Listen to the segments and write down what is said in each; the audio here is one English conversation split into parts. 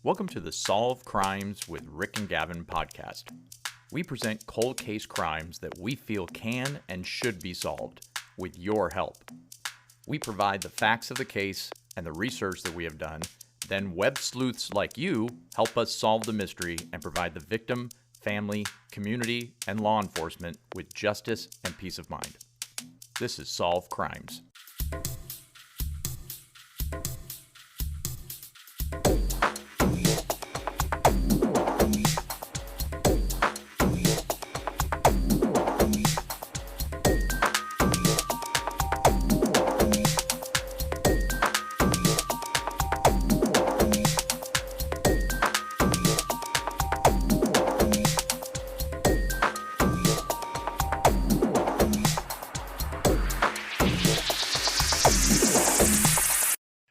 Welcome to the Solve Crimes with Rick and Gavin podcast. We present cold case crimes that we feel can and should be solved with your help. We provide the facts of the case and the research that we have done. Then web sleuths like you help us solve the mystery and provide the victim, family, community, and law enforcement with justice and peace of mind. This is Solve Crimes.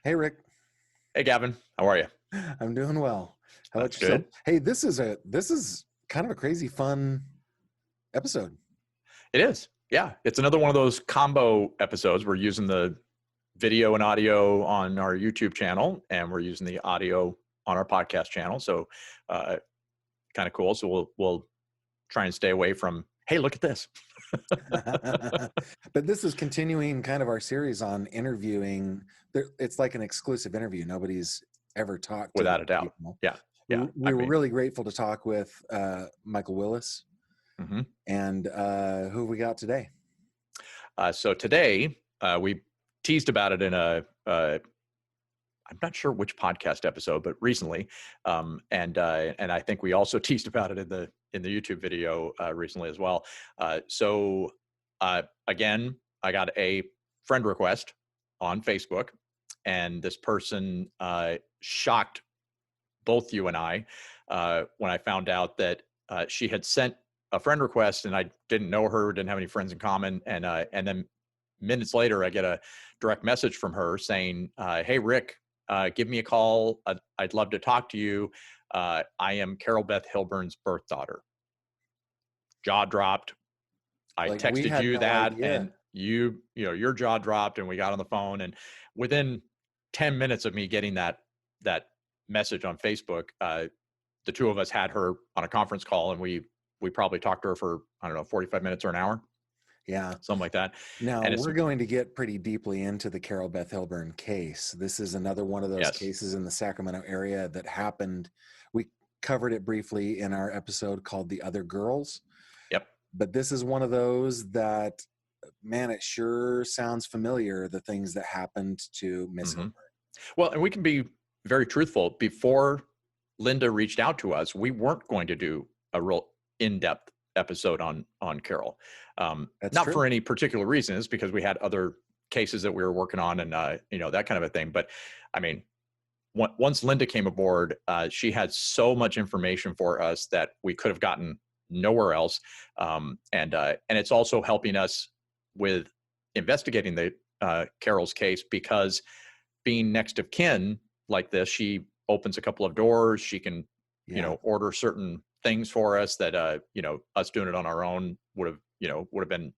Hey, Rick. Hey, Gavin. How are you? I'm doing well. How about That's yourself? good. Hey, this is kind of a crazy fun episode. It is. Yeah. It's another one of those combo episodes. We're using the video and audio on our YouTube channel, and we're using the audio on our podcast channel. So kind of cool. So we'll try and stay away from, hey, look at this. But this is continuing kind of our series on interviewing. It's like an exclusive interview. Nobody's ever talked to Without a doubt. people. Yeah. Yeah. We were really grateful to talk with Michael Willis. Mm-hmm. And who have we got today? So today we teased about it in I'm not sure which podcast episode, but recently, and I think we also teased about it in the YouTube video recently as well. So again, I got a friend request on Facebook, and this person shocked both you and I when I found out that she had sent a friend request, and I didn't know her, didn't have any friends in common, and then minutes later, I get a direct message from her saying, "Hey, Rick. Give me a call. I'd love to talk to you. I am Carol Beth Hilburn's birth daughter." Jaw dropped. I Like, we texted had you no that, idea. and your jaw dropped, and we got on the phone. And within 10 minutes of me getting that message on Facebook, the two of us had her on a conference call, and we probably talked to her for, I don't know, 45 minutes or an hour. Yeah. Something like that. Now, And we're going to get pretty deeply into the Carol Beth Hilburn case. This is another one of those Yes. cases in the Sacramento area that happened. We covered it briefly in our episode called The Other Girls. Yep. But this is one of those that, man, it sure sounds familiar, the things that happened to Miss Mm-hmm. Hilburn. Well, and we can be very truthful. Before Lynda reached out to us, we weren't going to do a real in-depth episode on Carol. That's not true. for any particular reasons, because we had other cases that we were working on, and that kind of a thing. But I mean, once Lynda came aboard, she had so much information for us that we could have gotten nowhere else. And it's also helping us with investigating the Carol's case, because being next of kin like this, she opens a couple of doors. She can, order certain things for us that, us doing it on our own would have been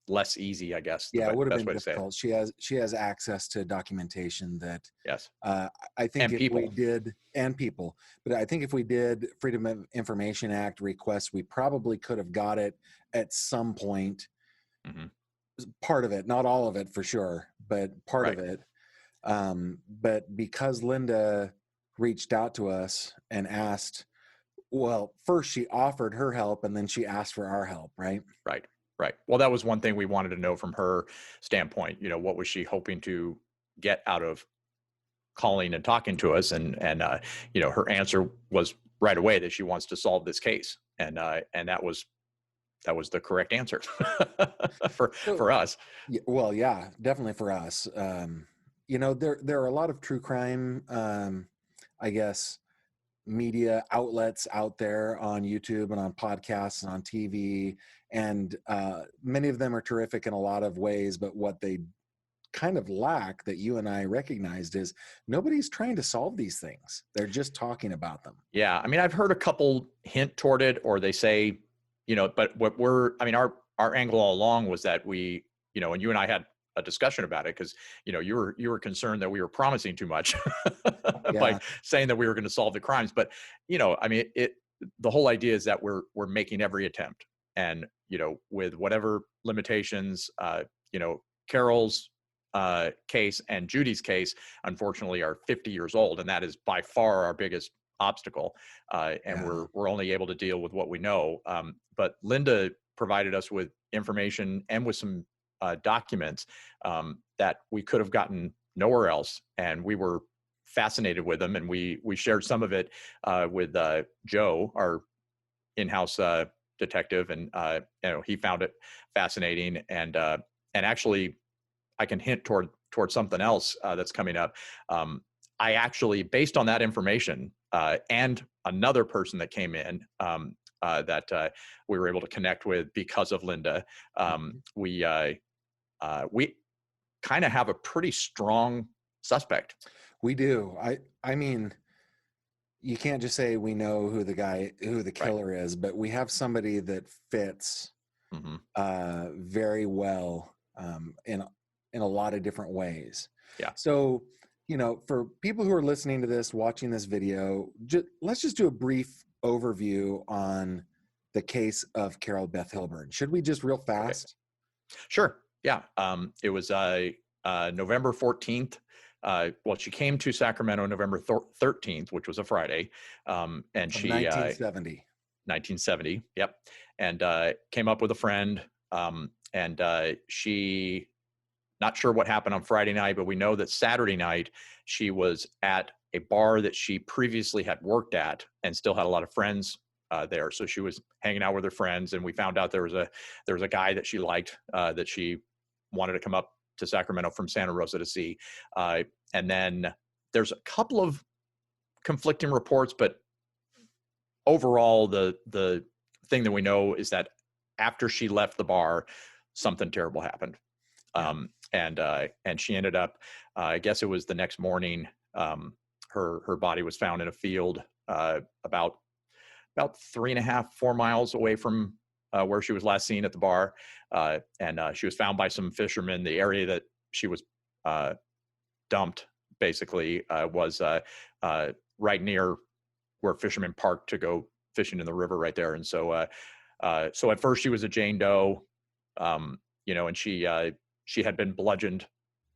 less easy, I guess. Yeah, it would have best been way to say it. difficult. She has access to documentation that Yes. I think And if people. we did, and people, but I think if we did Freedom of Information Act requests, we probably could have got it at some point. Mm-hmm. Part of it, not all of it for sure, but part Right. of it. But because Lynda reached out to us and asked, well, first she offered her help, and then she asked for our help, right? Right. Well, that was one thing we wanted to know from her standpoint. What was she hoping to get out of calling and talking to us? And her answer was right away that she wants to solve this case. And that was the correct answer for us. Well, yeah, definitely for us. There are a lot of true crime, I guess, media outlets out there on YouTube and on podcasts and on TV, and many of them are terrific in a lot of ways, but what they kind of lack, that you and I recognized, is nobody's trying to solve these things. They're just talking about them. Yeah. I mean, I've heard a couple hint toward it, or they say, but our angle all along was that we, and you and I had a discussion about it, because you were concerned that we were promising too much by Yeah. saying that we were going to solve the crimes. But I mean, the whole idea is that we're making every attempt, and with whatever limitations, Carol's case and Judy's case, unfortunately, are 50 years old, and that is by far our biggest obstacle. And Yeah. we're only able to deal with what we know. But Lynda provided us with information and with some documents that we could have gotten nowhere else, and we were fascinated with them, and we shared some of it with Joe, our in-house detective, and he found it fascinating, and actually I can hint toward something else that's coming up. I actually, based on that information and another person that came in that we were able to connect with because of Lynda, Mhm. we kind of have a pretty strong suspect. We do. I mean, you can't just say we know who the Right. killer is, but we have somebody that fits Hmm. very well in a lot of different ways. Yeah. So, for people who are listening to this, watching this video, let's just do a brief overview on the case of Carol Beth Hilburn. Should we just real Okay. fast? Sure. Yeah. It was November 14th. Well, she came to Sacramento November 13th, which was a Friday. And Of she, 1970. 1970. Yep. And came up with a friend. And she, not sure what happened on Friday night, but we know that Saturday night she was at a bar that she previously had worked at and still had a lot of friends there. So she was hanging out with her friends, and we found out there was a guy that she liked that she wanted to come up to Sacramento from Santa Rosa to see. And then there's a couple of conflicting reports, but overall, the thing that we know is that after she left the bar, something terrible happened. Yeah. And she ended up, I guess it was the next morning, her body was found in a field about 3.5, 4 miles away from where she was last seen at the bar. And she was found by some fishermen. The area that she was dumped basically was right near where fishermen parked to go fishing in the river right there. And so at first she was a Jane Doe, and she had been bludgeoned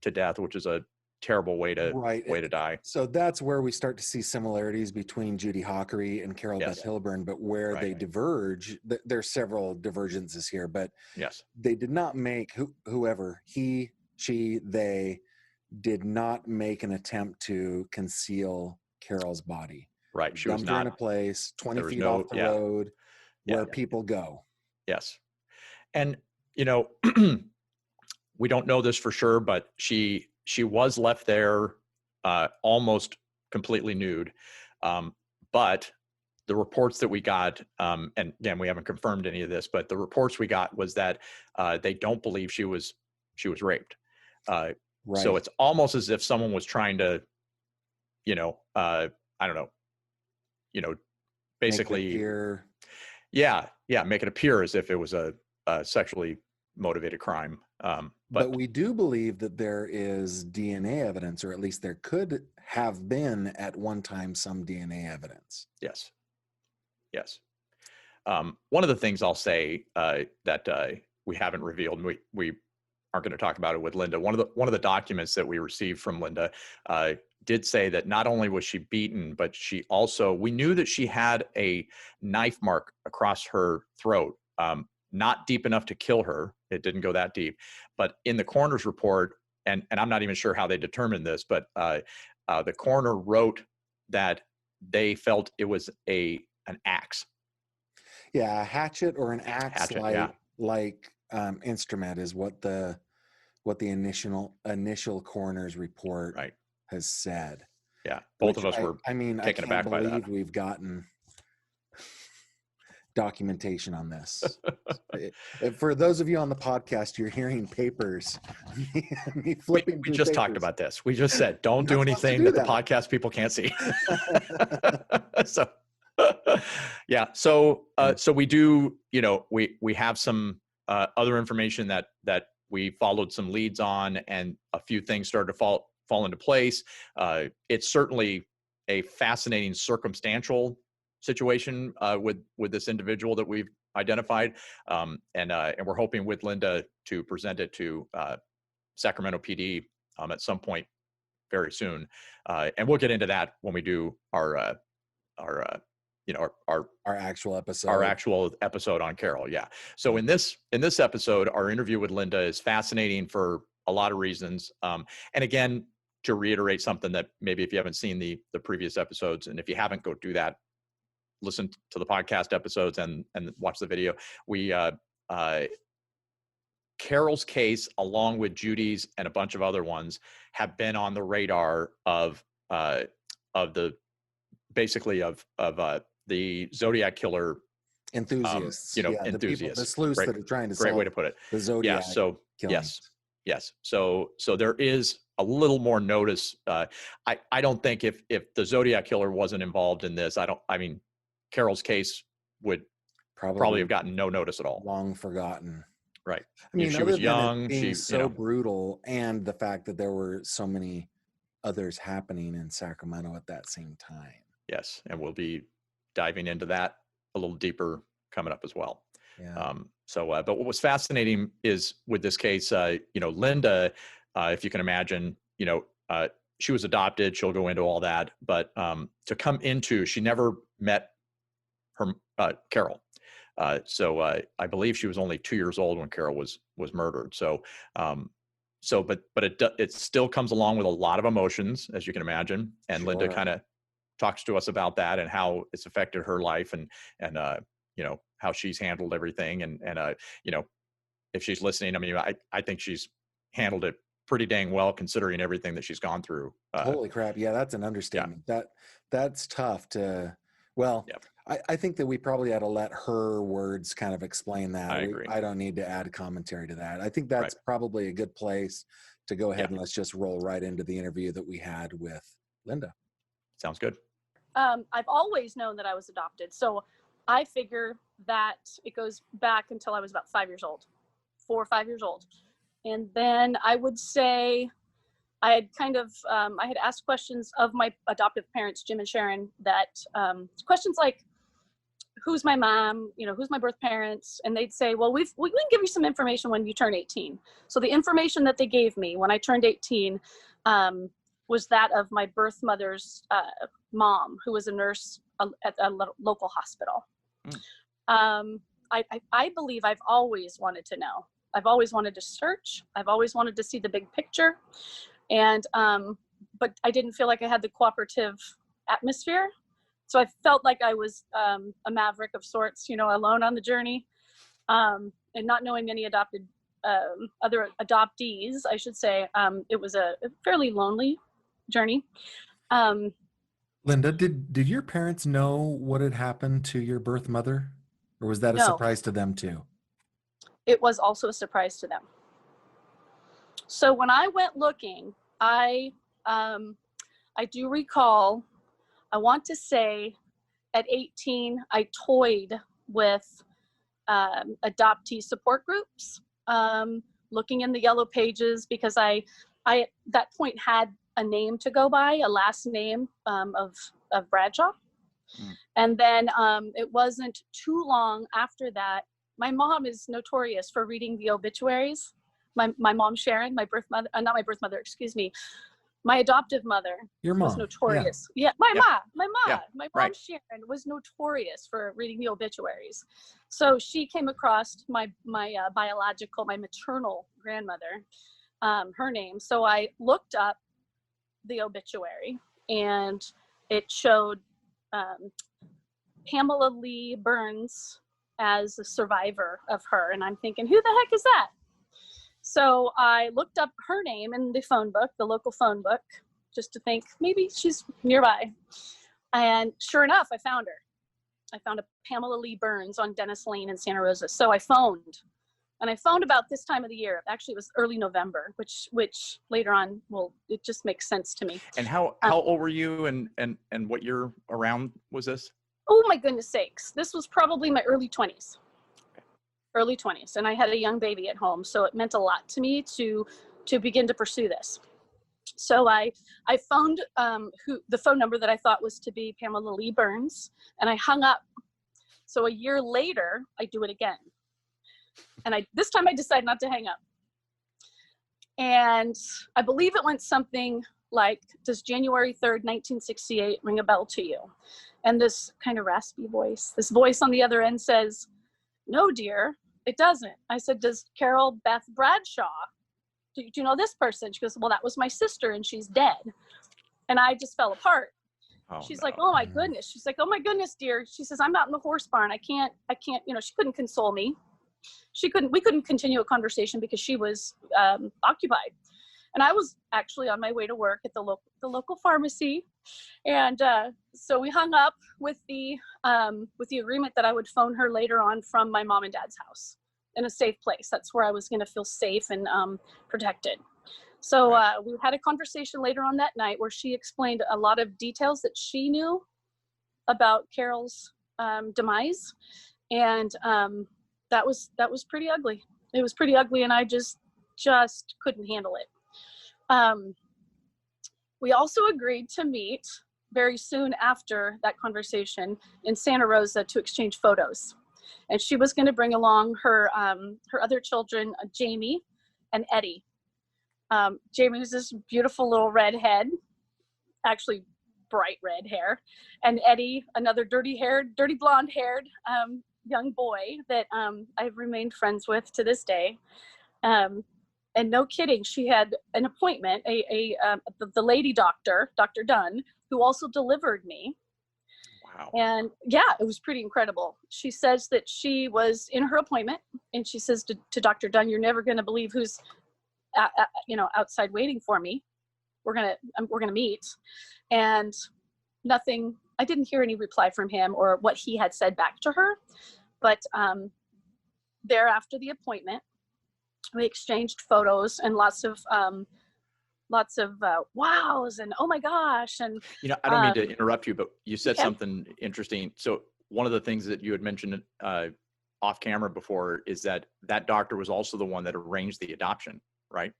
to death, which is a terrible way to Right. die. So that's where we start to see similarities between Judy Hockery and Carol Beth Yes. Hilburn, but where Right. they diverge, there's several divergences here, but Yes. they did not make whoever he, she, they did not make an attempt to conceal Carol's body. Right. She was Dumped her in a not. place 20 There was feet no. off the Yeah. road Yeah. where people go. Yes. And we don't know this for sure, but she was left there almost completely nude. But the reports that we got, and again, we haven't confirmed any of this, but the reports we got was that they don't believe she was raped. So Right. it's almost as if someone was trying to, I don't know, Make it basically, appear. yeah, make it appear as if it was a sexually motivated crime. But But we do believe that there is DNA evidence, or at least there could have been at one time some DNA evidence. yes. One of the things I'll say that we haven't revealed, and we aren't going to talk about it with Lynda. One of the documents that we received from Lynda did say that not only was she beaten, but we knew that she had a knife mark across her throat, not deep enough to kill her. It didn't go that deep, but in the coroner's report, and I'm not even sure how they determined this, but the coroner wrote that they felt it was an axe. Yeah, a hatchet or an axe Hatchet, yeah. instrument is what the initial coroner's report Right. has said. Yeah. Both Which of us were I mean, I taken can't aback by that. believe we've gotten documentation on this. For those of you on the podcast, you're hearing papers, me flipping We through just papers. talked about this. We just said, don't do You're not supposed to anything do that the that. podcast people can't see. So, yeah. So we do, we have some other information that we followed some leads on, and a few things started to fall into place. It's certainly a fascinating circumstantial situation with this individual that we've identified, and we're hoping with Lynda to present it to Sacramento PD at some point very soon, and we'll get into that when we do our actual episode. Our actual episode on Carol. Yeah. So in this episode, our interview with Lynda is fascinating for a lot of reasons. And again, to reiterate something that maybe if you haven't seen the previous episodes, and if you haven't, go do that. Listen to the podcast episodes and watch the video. We Carol's case, along with Judy's and a bunch of other ones, have been on the radar of the Zodiac killer enthusiasts. Enthusiasts. The sleuths that are trying to great solve way to put it. The Zodiac. Yeah. So killings. yes. So there is a little more notice. I don't think if the Zodiac killer wasn't involved in this, Carol's case would probably have gotten no notice at all. Long forgotten. Right. I mean, she was young. She so brutal, and the fact that there were so many others happening in Sacramento at that same time. Yes, and we'll be diving into that a little deeper coming up as well. Yeah. But what was fascinating is with this case, Lynda, if you can imagine, she was adopted. She'll go into all that, but she never met her Carol. I believe she was only 2 years old when Carol was murdered. But it still comes along with a lot of emotions, as you can imagine. And Sure. Lynda kind of talks to us about that and how it's affected her life and how she's handled everything. And if she's listening, I think she's handled it pretty dang well considering everything that she's gone through. Holy crap. Yeah, that's an understatement. Yeah. That's tough to, well, yeah. I think that we probably had to let her words kind of explain that. I agree. I don't need to add commentary to that. I think that's probably a good place to go ahead and let's just roll right into the interview that we had with Lynda. Sounds good. I've always known that I was adopted. So I figure that it goes back until I was about 4 or 5 years old. And then I would say I had I had asked questions of my adoptive parents, Jim and Sharon, that questions like, who's my mom, who's my birth parents? And they'd say, well, we can give you some information when you turn 18. So the information that they gave me when I turned 18 was that of my birth mother's mom, who was a nurse at a local hospital. I believe I've always wanted to know. I've always wanted to search. I've always wanted to see the big picture. And, but I didn't feel like I had the cooperative atmosphere. So I felt like I was a maverick of sorts, alone on the journey, and not knowing any other adoptees, I should say. It was a fairly lonely journey. Lynda, did your parents know what had happened to your birth mother, or was that a surprise to them too? It was also a surprise to them. So when I went looking, I do recall, I want to say at 18, I toyed with adoptee support groups, looking in the yellow pages, because I at that point had a name to go by, a last name of Bradshaw. And then it wasn't too long after that. My mom is notorious for reading the obituaries. My mom, Sharon, my adoptive mother. Your mom was notorious. Yeah, my mom, right. Sharon was notorious for reading the obituaries. So she came across my maternal grandmother, her name. So I looked up the obituary, and it showed Pamela Lee Burns as a survivor of her. And I'm thinking, who the heck is that? So I looked up her name in the phone book, the local phone book, just to think maybe she's nearby. And sure enough, I found her. I found a Pamela Lee Burns on Dennis Lane in Santa Rosa. So I phoned, and I phoned about this time of the year. Actually, it was early November, which later on, it just makes sense to me. And how old were you, and what year around was this? Oh my goodness sakes. This was probably my early 20s. early 20s, and I had a young baby at home, so it meant a lot to me to begin to pursue this. So I phoned the phone number that I thought was to be Pamela Lee Burns, and I hung up. So a year later, I do it again, and this time I decided not to hang up. And I believe it went something like, does January 3rd, 1968 ring a bell to you? And this kind of raspy voice, this voice on the other end says, no, dear, it doesn't. I said, does Carol Beth Bradshaw, do you know this person? She goes, well, that was my sister and she's dead. And I just fell apart. She's like, oh my goodness. She's like, oh my goodness, dear. She says, I'm out in the horse barn. I can't, she couldn't console me. We couldn't continue a conversation because she was occupied. And I was actually on my way to work at the local pharmacy. And so we hung up with the agreement that I would phone her later on from my mom and dad's house in a safe place. That's where I was going to feel safe and protected. So we had a conversation later on that night where she explained a lot of details that she knew about Carol's demise. And that was pretty ugly. It was pretty ugly, and I just couldn't handle it. We also agreed to meet very soon after that conversation in Santa Rosa to exchange photos. And she was going to bring along her other children, Jamie and Eddie. Jamie was this beautiful little redhead, actually bright red hair, and Eddie, another dirty blonde haired young boy that I've remained friends with to this day. And no kidding, she had an appointment, the lady doctor, Dr. Dunn, who also delivered me. Wow. And yeah, it was pretty incredible. She says that she was in her appointment, and she says to Dr. Dunn, you're never going to believe who's outside waiting for me. We're gonna meet. And nothing, I didn't hear any reply from him or what he had said back to her. But there after the appointment, we exchanged photos and lots of wows and oh my gosh. And I don't mean to interrupt you, but you said okay. something interesting. So one of the things that you had mentioned off camera before is that doctor was also the one that arranged the adoption, right?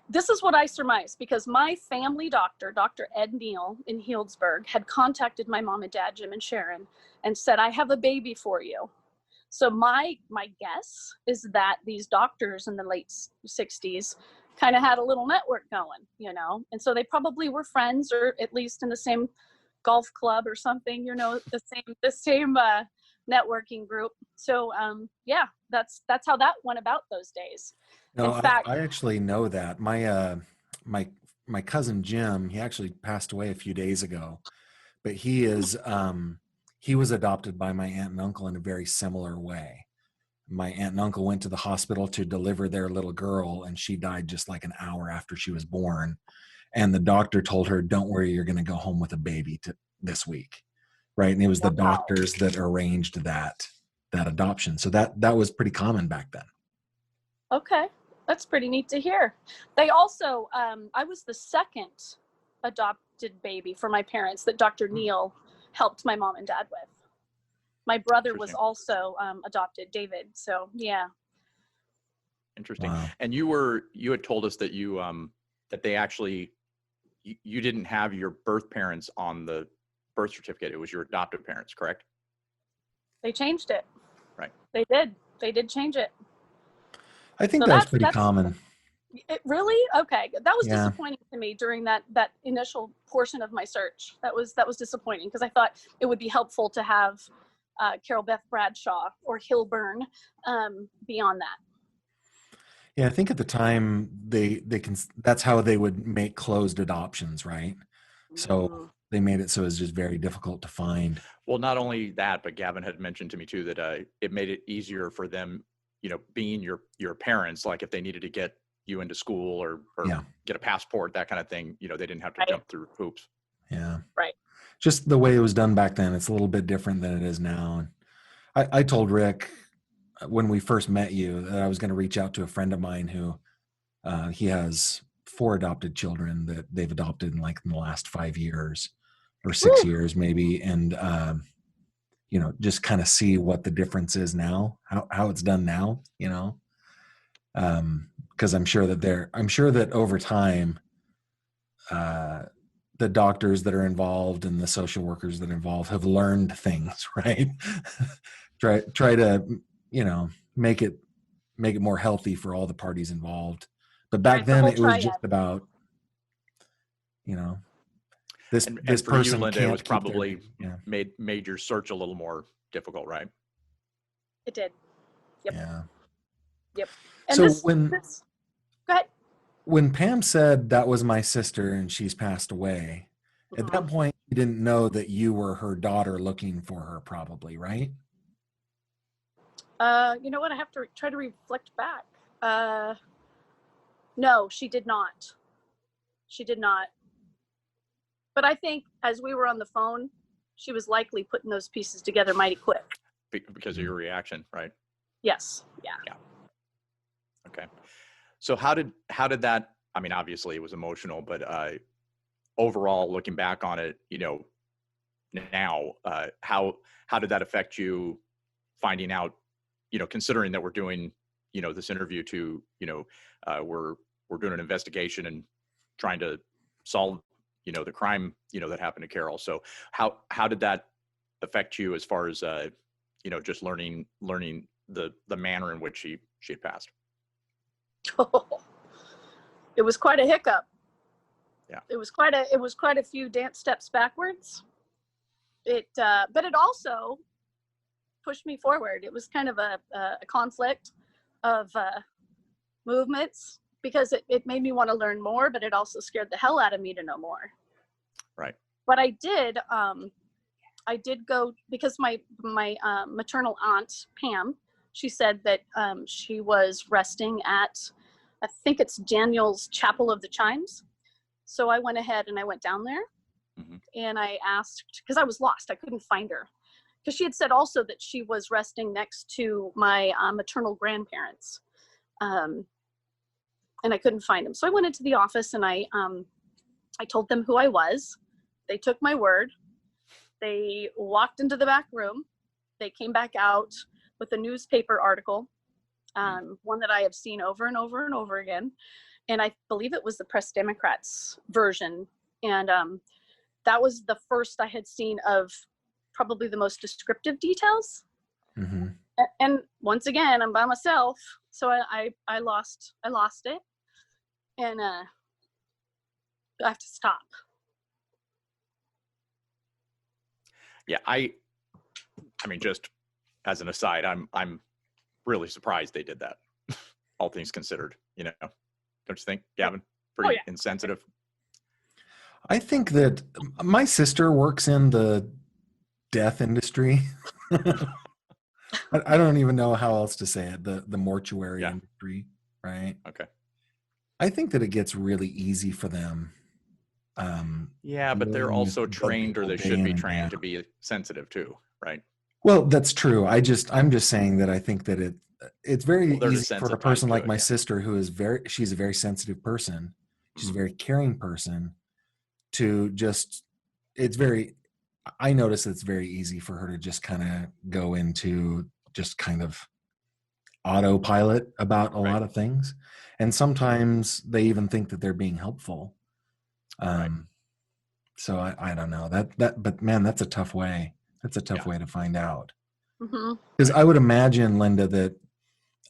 This is what I surmised, because my family doctor, Dr. Ed Neal in Healdsburg, had contacted my mom and dad, Jim and Sharon, and said, I have a baby for you. So my guess is that these doctors in the late 60s kind of had a little network going, and so they probably were friends, or at least in the same golf club or something, the same networking group. So that's how that went about those days. No, in fact, I actually know that my cousin Jim, he actually passed away a few days ago, but he was adopted by my aunt and uncle in a very similar way. My aunt and uncle went to the hospital to deliver their little girl, and she died just like an hour after she was born. And the doctor told her, don't worry, you're going to go home with a baby this week. Right. And it was the doctors that arranged that adoption. So that was pretty common back then. Okay. That's pretty neat to hear. They also, I was the second adopted baby for my parents that Dr. Neal helped my mom and dad with. My brother was also adopted, David. So yeah. Interesting. Wow. And you had told us that you that they actually you didn't have your birth parents on the birth certificate. It was your adoptive parents, correct? They changed it. Right. They did change it. I think that's pretty common. It really? Okay. That was disappointing to me during that initial portion of my search. That was disappointing, because I thought it would be helpful to have Carol Beth Bradshaw or Hilburn be on that. Yeah, I think at the time they can. That's how they would make closed adoptions, right? So they made it so it's just very difficult to find. Well, not only that, but Gavin had mentioned to me too that it made it easier for them, being your parents, like if they needed to get you into school or get a passport, that kind of thing, they didn't have to jump through hoops. Yeah. Right. Just the way it was done back then, it's a little bit different than it is now. And I told Rick when we first met you that I was going to reach out to a friend of mine who he has 4 adopted children that they've adopted in the last 5 years or 6 years maybe. And just kind of see what the difference is now, how it's done now, because I'm sure that over time, the doctors that are involved and the social workers that are involved have learned things, right? try to, make it more healthy for all the parties involved. But back Right, the then whole it was triad. just about, this And for person you, Lynda, can't it was keep their, probably made your search a little more difficult, right? It did. Yep. Yeah. Yep. And So go ahead. when Pam said that was my sister and she's passed away, at that point you didn't know that you were her daughter looking for her, probably, right? You know what? I have to try to reflect back. No, she did not. She did not. But I think as we were on the phone, she was likely putting those pieces together mighty quick. Because of your reaction, right? Yes. Yeah. Okay. So how did that, I mean, obviously it was emotional, but overall, looking back on it, now, how did that affect you finding out, considering that we're doing, this interview to, we're doing an investigation and trying to solve, the crime, that happened to Carol. So how did that affect you as far as, just learning the manner in which she had passed? It was quite a hiccup. Yeah. It was quite a few dance steps backwards. But it also pushed me forward. It was kind of a conflict of movements, because it made me want to learn more, but it also scared the hell out of me to know more. Right. But I did go, because my maternal aunt, Pam, she said that she was resting at, I think it's Daniel's Chapel of the Chimes. So I went ahead and I went down there, and I asked, because I was lost. I couldn't find her, because she had said also that she was resting next to my maternal grandparents, and I couldn't find them. So I went into the office and I told them who I was. They took my word. They walked into the back room. They came back out with a newspaper article, one that I have seen over and over and over again. And I believe it was the Press Democrats version. And that was the first I had seen of probably the most descriptive details. Mm-hmm. And once again, I'm by myself. So I lost it. And I have to stop. Yeah, I mean, just as an aside, I'm really surprised they did that. All things considered, don't you think, Gavin? Pretty insensitive. I think that my sister works in the death industry. I don't even know how else to say it. The mortuary industry, right? Okay. I think that it gets really easy for them. But they're also trained, or they should be trained to be sensitive too, right? Well, that's true. I'm just saying that I think that it's very easy for a person like my sister, who is she's a very sensitive person. She's a very caring person, to just, I notice it's very easy for her to just kind of go into just kind of autopilot about a lot of things. And sometimes they even think that they're being helpful. So I don't know but man, that's a tough way. That's a tough way to find out. Because I would imagine, Lynda, that,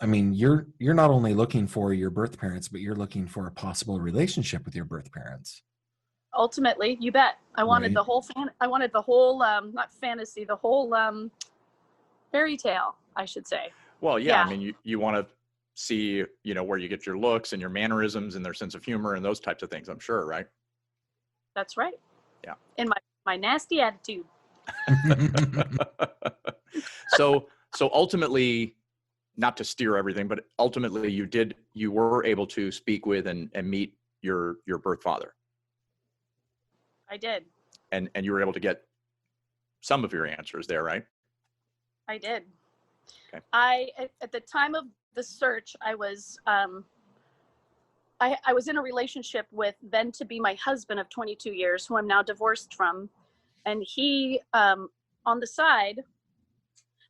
I mean, you're not only looking for your birth parents, but you're looking for a possible relationship with your birth parents. Ultimately, you bet. I wanted the whole not fantasy, the whole fairy tale, I should say. Well, yeah. I mean, you want to see, where you get your looks and your mannerisms and their sense of humor and those types of things, I'm sure, right? That's right. Yeah. And my nasty attitude. So ultimately, not to steer everything, but ultimately you were able to speak with and meet your birth father. I did. And you were able to get some of your answers there, right? I did. Okay. At the time of the search, I was I was in a relationship with then to be my husband of 22 years, who I'm now divorced from. And he, on the side,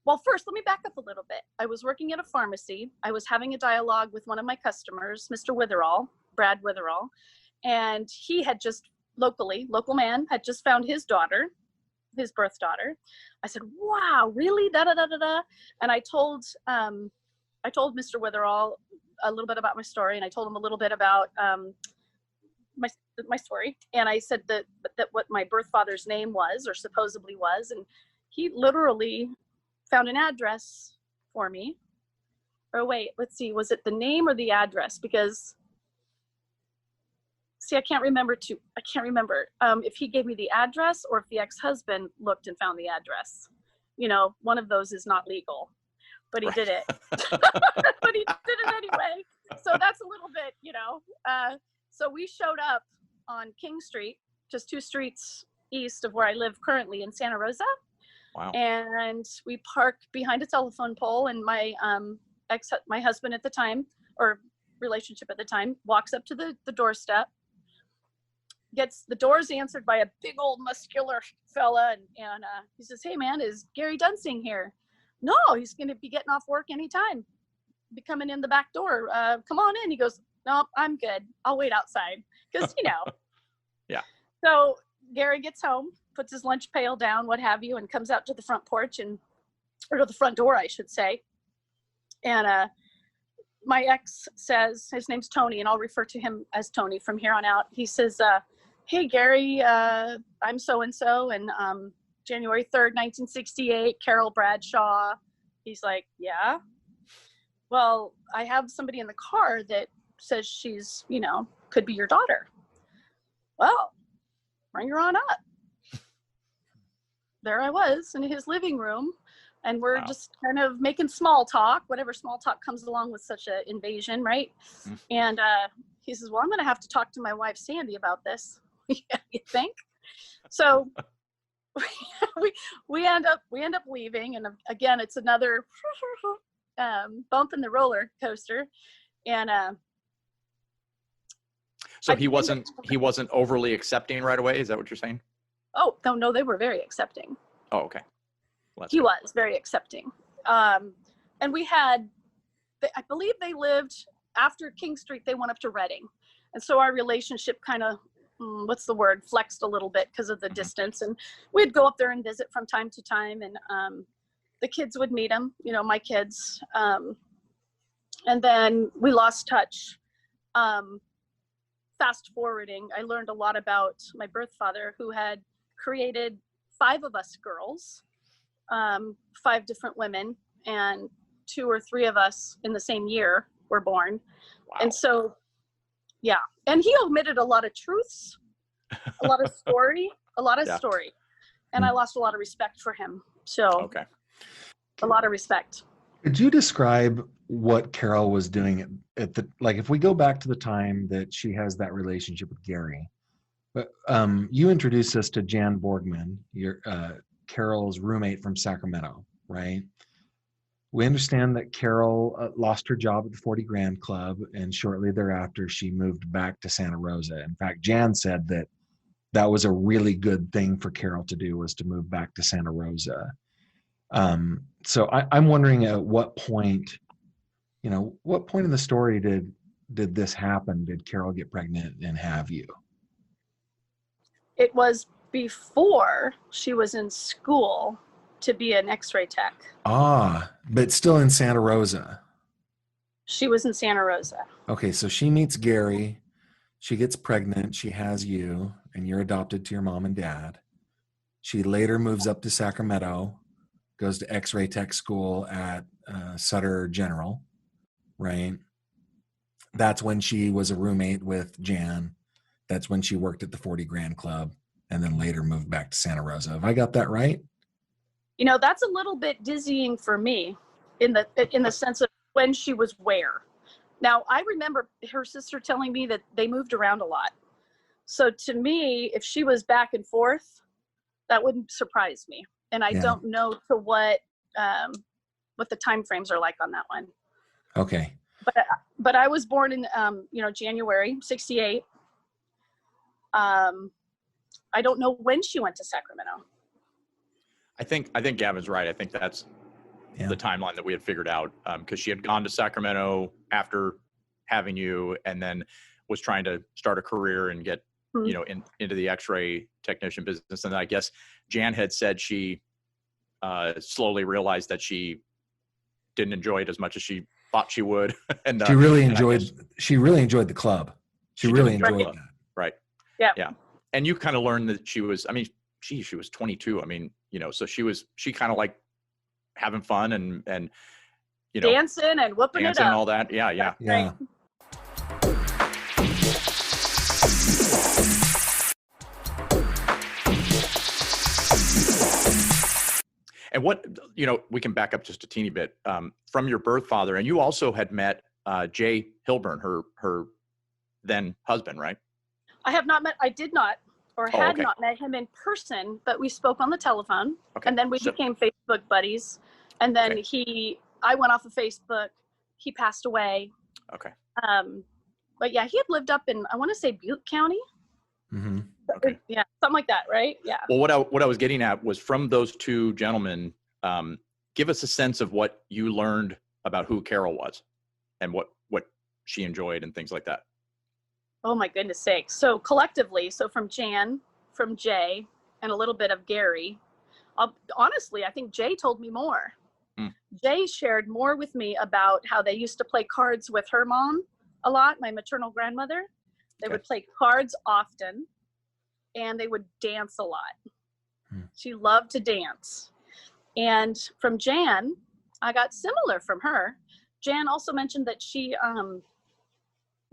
Well, first, let me back up a little bit. I was working at a pharmacy. I was having a dialogue with one of my customers, Mr. Witherall, Brad Witherall, and he had just local man, had just found his daughter, his birth daughter. I said, wow, really? Da da da da da. And I told Mr. Witherall a little bit about my story, and I told him a little bit about my story. And I said that what my birth father's name was, or supposedly was, and he literally found an address for me. Or wait, let's see, was it the name or the address? Because see, I can't remember if he gave me the address or if the ex-husband looked and found the address. You know, one of those is not legal, but he did it. But he did it anyway. So that's a little bit, you know. So we showed up on King Street, just 2 streets east of where I live currently in Santa Rosa. Wow. And we parked behind a telephone pole, and my husband at the time, or relationship at the time, walks up to the doorstep, gets the doors answered by a big old muscular fella, and he says, hey man, is Gary Dunsing here? No, he's going to be getting off work anytime. Be coming in the back door. Come on in. He goes, no, I'm good. I'll wait outside. Because, you know. Yeah. So Gary gets home, puts his lunch pail down, what have you, and comes out to the front porch, or to the front door, I should say. And my ex says, his name's Tony, and I'll refer to him as Tony from here on out. He says, hey, Gary, I'm so-and-so, and January 3rd, 1968, Carol Bradshaw. He's like, yeah. Well, I have somebody in the car that says she's, you know, could be your daughter. Well, bring her on up. There I was in his living room, and we're just kind of making small talk, whatever small talk comes along with such an invasion, right? And he says, well, I'm going to have to talk to my wife, Sandy, about this. Yeah, you think? So we end up leaving, and again, it's another bump in the roller coaster. And so he wasn't overly accepting right away. Is that what you're saying? Oh, no, they were very accepting. Oh, okay. Well, he was very accepting. And we had, I believe they lived after King Street, they went up to Reading. And so our relationship kind of, flexed a little bit because of the distance. And we'd go up there and visit from time to time. And the kids would meet him, you know, my kids. And then we lost touch. Fast forwarding, I learned a lot about my birth father, who had created 5 of us girls, 5 different women, and 2 or 3 of us in the same year were born. Wow. And so, yeah. And he omitted a lot of truths, a lot of story, story. And I lost a lot of respect for him. So, okay. A lot of respect. Could you describe what Carol was doing at the, like, if we go back to the time that she has that relationship with Gary, but you introduced us to Jan Borgman, your Carol's roommate from Sacramento, right? We understand that Carol lost her job at the 40 Grand Club, and shortly thereafter she moved back to Santa Rosa. In fact, Jan said that that was a really good thing for Carol to do, was to move back to Santa Rosa. So I'm wondering at what point, what point in the story did this happen? Did Carol get pregnant and have you? It was before she was in school to be an X-ray tech. Ah, but still in Santa Rosa. She was in Santa Rosa. Okay, so she meets Gary, she gets pregnant, she has you, and you're adopted to your mom and dad. She later moves up to Sacramento, goes to X-ray tech school at Sutter General, right? That's when she was a roommate with Jan. That's when she worked at the 40 Grand Club, and then later moved back to Santa Rosa. Have I got that right? That's a little bit dizzying for me in the sense of when she was where. Now, I remember her sister telling me that they moved around a lot. So to me, if she was back and forth, that wouldn't surprise me. And I don't know to what the time frames are like on that one. Okay. But I was born in January 68. I don't know when she went to Sacramento. I think Gavin's right. I think that's the timeline that we had figured out, because she had gone to Sacramento after having you, and then was trying to start a career and get into the X-ray technician business. And I guess Jan had said she slowly realized that she didn't enjoy it as much as she thought she would. And she really enjoyed the club. She really enjoyed that. Right. Yeah. Yeah. And you kind of learned that she was, I mean, she was 22. I mean, so she kind of like having fun and dancing and whooping it up and all that. Yeah. Yeah. Yeah. And what, we can back up just a teeny bit, from your birth father. And you also had met Jay Hilburn, her then husband, right? I did not not met him in person, but we spoke on the telephone. Okay. And then we became Facebook buddies. And then I went off of Facebook. He passed away. Okay. But yeah, he had lived up in, I want to say Butte County. Mm-hmm. Okay. Yeah, something like that, right? Yeah. Well, what I was getting at was, from those two gentlemen, give us a sense of what you learned about who Carol was and what she enjoyed and things like that. Oh my goodness sakes. So collectively, from Jan, from Jay, and a little bit of Gary, honestly, I think Jay told me more. Jay shared more with me about how they used to play cards with her mom a lot, my maternal grandmother. They would play cards often, and they would dance a lot. She loved to dance. And from Jan, I got similar from her. Jan also mentioned that she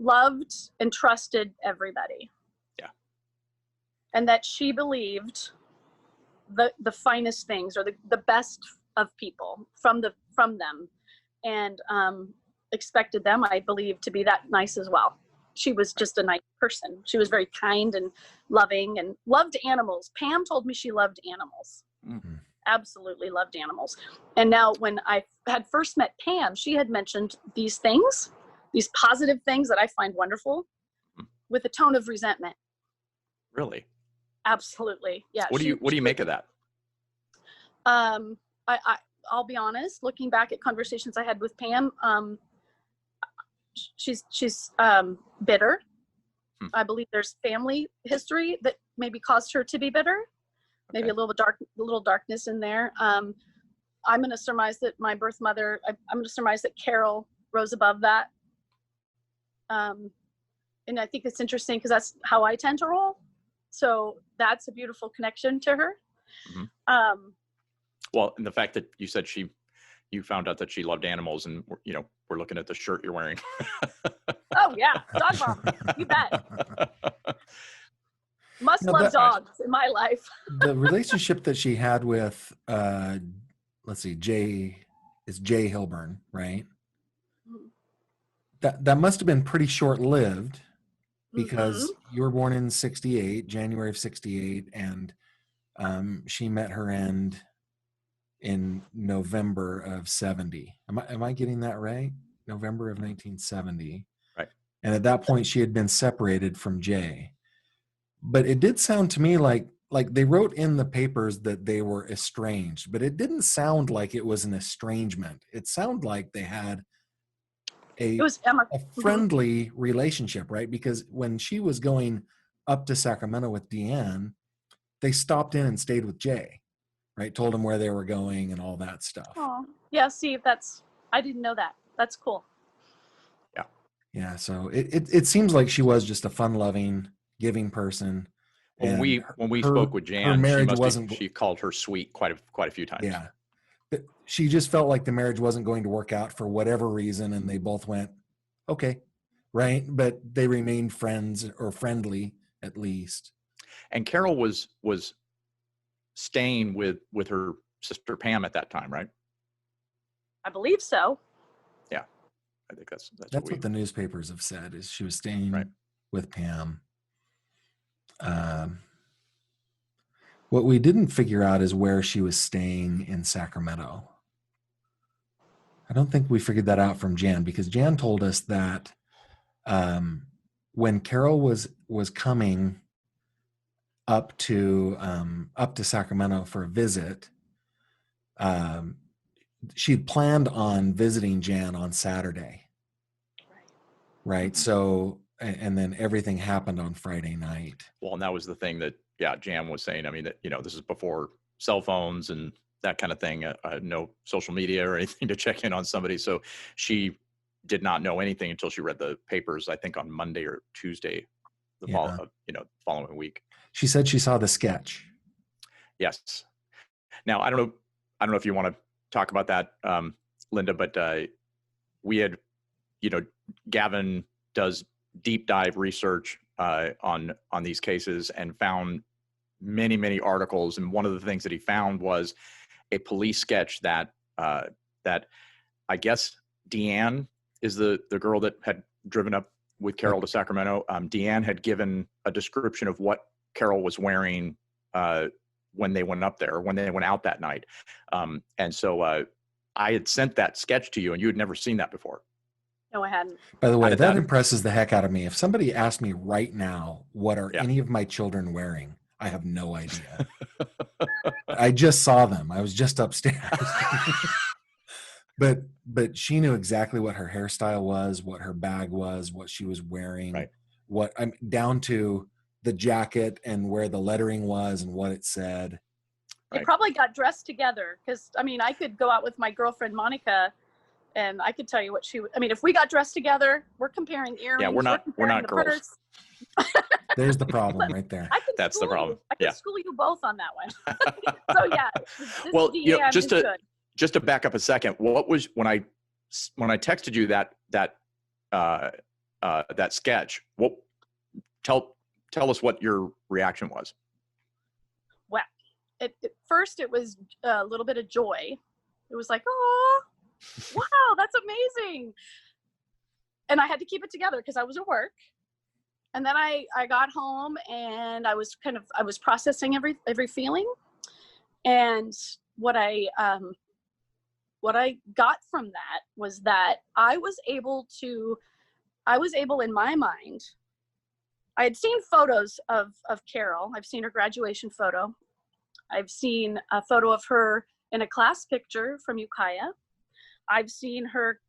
loved and trusted everybody. Yeah. And that she believed the finest things, or the best of people from them, and expected them, I believe, to be that nice as well. She was just a nice person. She was very kind and loving and loved animals. Pam told me she loved animals. Mm-hmm. Absolutely loved animals. And now when I had first met Pam, she had mentioned these things, these positive things that I find wonderful, with a tone of resentment. Really? Absolutely. Yeah. What do you make of that? I'll be honest, looking back at conversations I had with Pam, she's bitter. I believe there's family history that maybe caused her to be bitter. Maybe a little darkness in there. I'm going to surmise that my birth mother, I'm going to surmise that Carol rose above that. And I think it's interesting because that's how I tend to roll. So that's a beautiful connection to her. Mm-hmm. Well, and the fact that you said you found out that she loved animals, and we're looking at the shirt you're wearing. Oh yeah, dog mom, you bet. Must love dogs in my life. The relationship that she had with, Jay Hilburn, right? That must have been pretty short-lived, because you were born in 68, January of 68, and she met her end in November of 70. Am I getting that right? November of 1970. Right. And at that point, she had been separated from Jay. But it did sound to me like they wrote in the papers that they were estranged, but it didn't sound like it was an estrangement. It sounded like they had a friendly relationship, right? Because when she was going up to Sacramento with Deanne, they stopped in and stayed with Jay, right? Told him where they were going and all that stuff. Oh, yeah. See, I didn't know that. That's cool. Yeah. Yeah. So it seems like she was just a fun-loving, giving person. When we spoke with Jan, she called her sweet quite a few times. Yeah. But she just felt like the marriage wasn't going to work out for whatever reason, and they both went, okay, right? But they remained friends, or friendly at least. And Carol was staying with her sister Pam at that time, right? I believe so. Yeah, I think that's what the newspapers have said, is she was staying with Pam. What we didn't figure out is where she was staying in Sacramento. I don't think we figured that out from Jan, because Jan told us that when Carol was coming up to Sacramento for a visit, she'd planned on visiting Jan on Saturday. Right. So, and then everything happened on Friday night. Well, and that was the thing that, Jan was saying. I mean, that, this is before cell phones and that kind of thing. No social media or anything to check in on somebody. So she did not know anything until she read the papers, I think on Monday or Tuesday, following week. She said she saw the sketch. Yes. Now, I don't know if you want to talk about that, Lynda, but we had, Gavin does deep dive research on these cases and found many, many articles. And one of the things that he found was a police sketch that I guess Deanne is the girl that had driven up with Carol to Sacramento. Deanne had given a description of what Carol was wearing when they went up there, when they went out that night. And so I had sent that sketch to you, and you had never seen that before. No, I hadn't. By the way, that impresses the heck out of me. If somebody asked me right now, what are any of my children wearing? I have no idea. I just saw them. I was just upstairs. But she knew exactly what her hairstyle was, what her bag was, what she was wearing, right. What I'm down to the jacket and where the lettering was and what it said. They probably got dressed together because, I could go out with my girlfriend Monica and I could tell you what if we got dressed together, we're comparing earrings. Yeah, we're not girls. There's the problem right there. That's the problem. I can school you both on that one. So yeah. Well, just to back up a second, what was when I texted you that sketch? Tell us what your reaction was. Well, at first it was a little bit of joy. It was like, oh, wow, that's amazing. And I had to keep it together because I was at work. And then I got home and I was processing every feeling. And what I got from that was that I was able in my mind, I had seen photos of Carol. I've seen her graduation photo. I've seen a photo of her in a class picture from Ukiah. I've seen her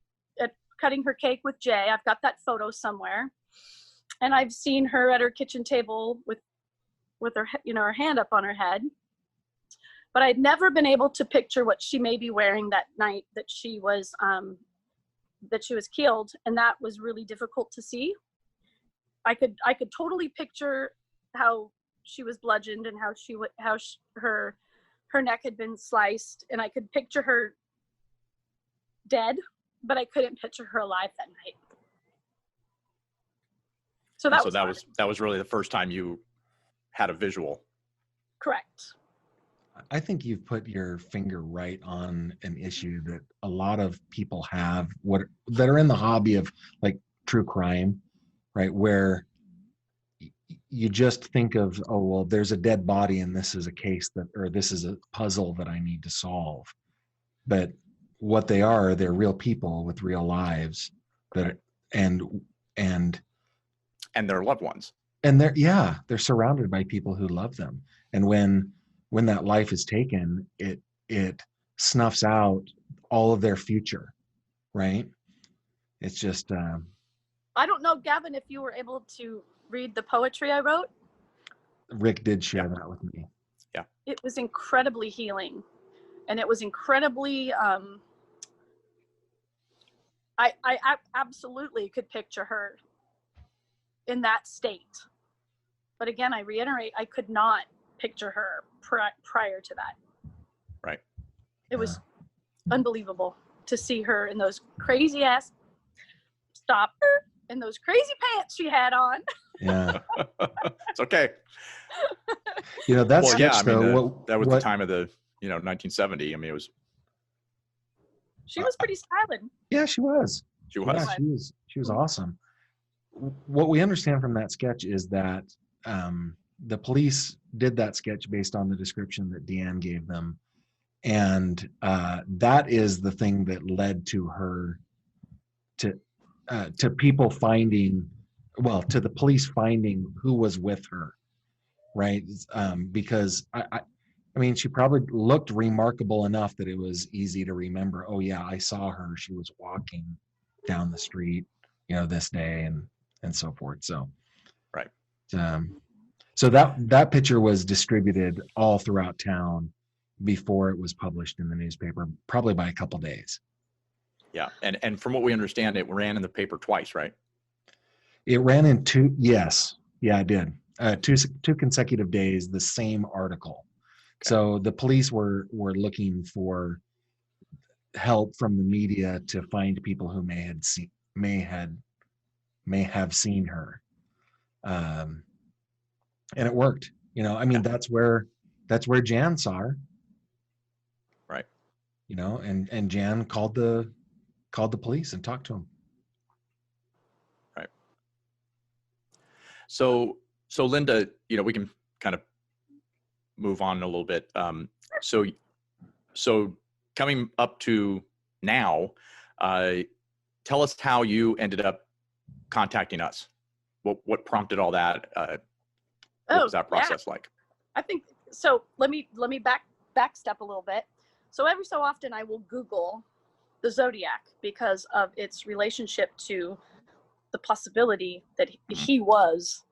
cutting her cake with Jay. I've got that photo somewhere. And I've seen her at her kitchen table with her, her hand up on her head. But I'd never been able to picture what she may be wearing that night that she was killed, and that was really difficult to see. I could totally picture how she was bludgeoned and how her neck had been sliced, and I could picture her dead, but I couldn't picture her alive that night. So that was really the first time you had a visual. Correct. I think you've put your finger right on an issue that a lot of people have that are in the hobby of like true crime, right? Where you just think of, oh, well, there's a dead body and this is a case or this is a puzzle that I need to solve. But what they're real people with real lives and their loved ones. And they're surrounded by people who love them. And when that life is taken, it snuffs out all of their future, right? It's just I don't know, Gavin, if you were able to read the poetry I wrote. Rick did share that with me. Yeah. It was incredibly healing. And it was incredibly I absolutely could picture her in that state. But again, I reiterate, I could not picture her prior to that. Right. It was unbelievable to see her in those crazy ass in those crazy pants she had on. Yeah. It's okay. That's that was the time of the 1970. I mean, it was. She was pretty styling. Yeah, she was. She was. Yeah, she was awesome. What we understand from that sketch is that the police did that sketch based on the description that Deanne gave them. And that is the thing that led to her to people finding, to the police finding who was with her, right? Because I mean, she probably looked remarkable enough that it was easy to remember. Oh yeah, I saw her. She was walking down the street, this day, and so forth. So, Right. So that picture was distributed all throughout town before it was published in the newspaper, probably by a couple days. Yeah, and from what we understand, it ran in the paper twice, right? It ran in two. Yes, yeah, it did. Two consecutive days, the same article. Okay. So the police were looking for help from the media to find people who may have seen her, and it worked. I mean, that's where Jan saw her. Right. And Jan called the police and talked to him. Right. So Lynda, we can kind of move on a little bit. So coming up to now, tell us how you ended up contacting us. What prompted all that? What was that process like? I think so. Let me back step a little bit. So every so often I will Google the Zodiac because of its relationship to the possibility that he was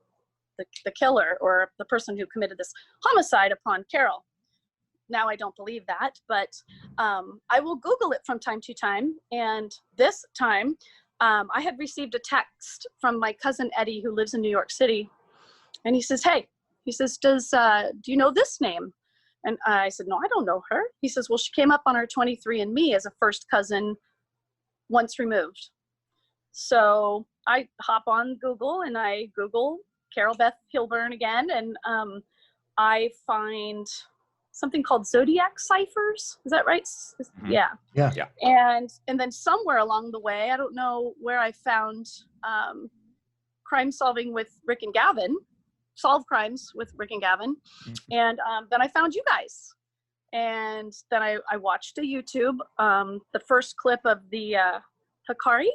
the killer or the person who committed this homicide upon Carol. Now I don't believe that, but I will Google it from time to time. And this time I had received a text from my cousin Eddie, who lives in New York City. And he says, hey, do you know this name? And I said, no, I don't know her. He says, well, she came up on our 23andMe as a first cousin once removed. So I hop on Google and I Google Carol Beth Hilburn again. And I find something called Zodiac ciphers. Is that right? Mm-hmm. Yeah. And then somewhere along the way, I don't know where I found crime solving with Rick and Gavin. Solve crimes with Rick and Gavin. Mm-hmm. And then I found you guys. And then I watched a YouTube, the first clip of the Hikari